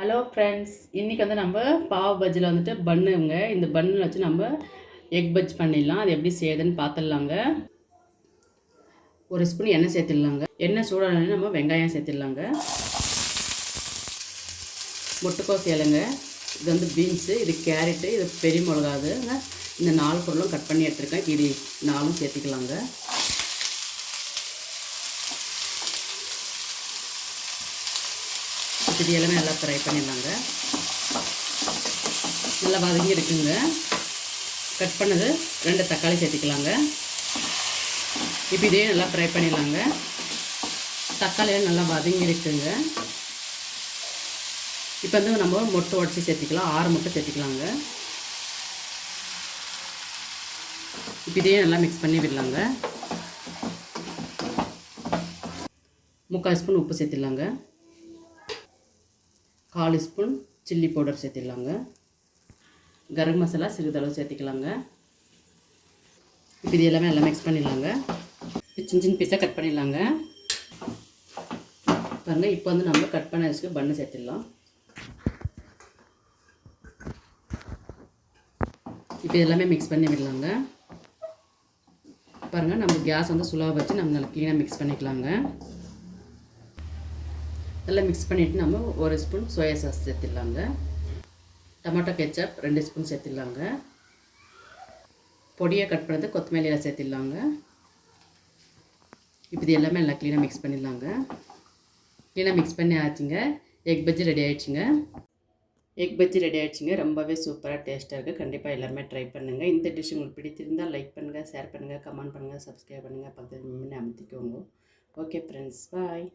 Hello friends, இன்றைக்கி வந்து நம்ம பாவ் பஜ்ஜியில் வந்துட்டு பன்னுங்க. இந்த பன்னில் வச்சு நம்ம எக் பஜ் பண்ணிடலாம். அது எப்படி செய்யுதுன்னு பார்த்துடலாங்க. ஒரு ஸ்பூன் எண்ணெய் சேர்த்துடலாங்க. எண்ணெய் சூடானே நம்ம வெங்காயம் சேர்த்துடலாங்க. முட்டைக்கோஸ் இலைங்க, இது வந்து பீன்ஸு, இது கேரட்டு, இது பெரிய மிளகாதுங்க. இந்த 4 பொருளும் கட் பண்ணி எடுத்துருக்கேன். இது 4 சேர்த்துக்கலாங்க. இது எல்லாமே நல்லா ஃப்ரை பண்ணிடலாங்க. நல்லா வதங்கி இருக்குங்க. கட் பண்ணது 2 தக்காளி சேர்த்துக்கலாங்க. இப்போ இதே நல்லா ஃப்ரை பண்ணிடலாங்க. தக்காளியெல்லாம் நல்லா வதங்கி இருக்குங்க. இப்போ வந்து நம்ம முட்டை உடச்சி சேர்த்திக்கலாம். 6 முட்டை சேர்த்திக்கலாங்க. இப்போ இதே நல்லா மிக்ஸ் பண்ணி விடலாங்க. 3/4 ஸ்பூன் உப்பு சேர்த்திடலாங்க. 1/4 spoon chilli powder சேர்த்திடலாங்க. Garam masala சிறிதளவு சேர்த்திக்கலாங்க. இப்போ இது எல்லாமே நல்லா மிக்ஸ் பண்ணிடலாங்க. சின்ன சின்ன பீஸாக கட் பண்ணிடலாங்க. பாருங்கள், இப்போ வந்து நம்ம கட் பண்ண வச்சுக்க பன்னு சேர்த்திடலாம். இப்போ எல்லாமே மிக்ஸ் பண்ணி விடலாங்க. பாருங்கள், நம்ம கேஸ் வந்து சுலாக வச்சு நம்ம நல்லா க்ளீனாக மிக்ஸ் பண்ணிக்கலாங்க. நல்லா மிக்ஸ் பண்ணிவிட்டு நம்ம 1 ஸ்பூன் சோயா சாஸ் சேர்த்திடலாங்க. டொமேட்டோ கெச்சப் 2 ஸ்பூன் சேர்த்திடலாங்க. பொடியாக கட் பண்ணது கொத்தமல்லியில் சேர்த்திடலாங்க. இப்போ இது எல்லாமே நல்லா க்ளீனாக மிக்ஸ் பண்ணிடலாங்க. க்ளீனாக மிக்ஸ் பண்ணி ஆச்சுங்க. எக் பஜ்ஜி ரெடி ஆகிடுச்சுங்க. எக் பஜ்ஜி ரெடி ஆகிடுச்சுங்க. ரொம்பவே சூப்பராக டேஸ்ட்டாக இருக்குது. கண்டிப்பாக எல்லாருமே ட்ரை பண்ணுங்கள். இந்த டிஷ் உங்களுக்கு பிடித்திருந்தால் லைக் பண்ணுங்கள், ஷேர் பண்ணுங்கள், கமெண்ட் பண்ணுங்கள், சப்ஸ்கிரைப் பண்ணுங்கள், பக்கத்தில் அமுத்திக்கோங்க. ஓகே ஃப்ரெண்ட்ஸ், பாய்.